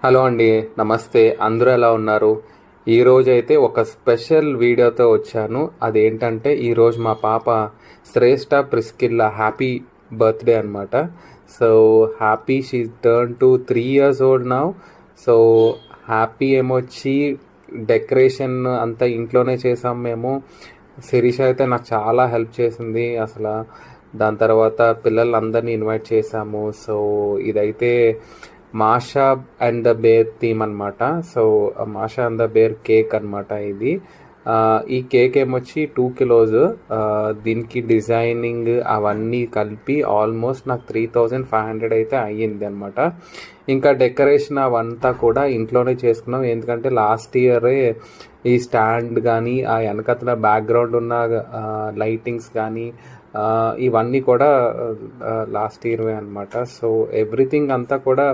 Hello అండి, నమస్తే. అందరూ ఎలా ఉన్నారు? ఈరోజు అయితే ఒక స్పెషల్ వీడియోతో వచ్చాను. అదేంటంటే ఈరోజు మా పాప శ్రేష్ఠ ప్రిస్కిల్లా హ్యాపీ బర్త్డే అనమాట. So happy she turn to 3 years old now. So happy ఏమొచ్చి డెకరేషన్ అంతా ఇంట్లోనే చేసాం మేము. శిరీష అయితే నాకు చాలా హెల్ప్ చేసింది అసలు. దాని తర్వాత పిల్లలందరినీ ఇన్వైట్ చేసాము. సో ఇదైతే Masha and the bear theme అనమాట. So Masha and the bear cake అనమాట ఇది. ఈ కేక్ ఏమొచ్చి 2 kilos. దీనికి డిజైనింగ్ అవన్నీ కలిపి ఆల్మోస్ట్ నాకు 3,500 అయితే అయ్యింది అనమాట. ఇంకా డెకరేషన్ అవంతా కూడా ఇంట్లోనే చేసుకున్నాం. ఎందుకంటే లాస్ట్ ఇయరే ఈ స్టాండ్ కానీ ఆ వెనకతల బ్యాక్గ్రౌండ్ ఉన్న లైటింగ్స్ కానీ ఇవన్నీ కూడా లాస్ట్ ఇయర్వే అనమాట. సో ఎవ్రీథింగ్ అంతా కూడా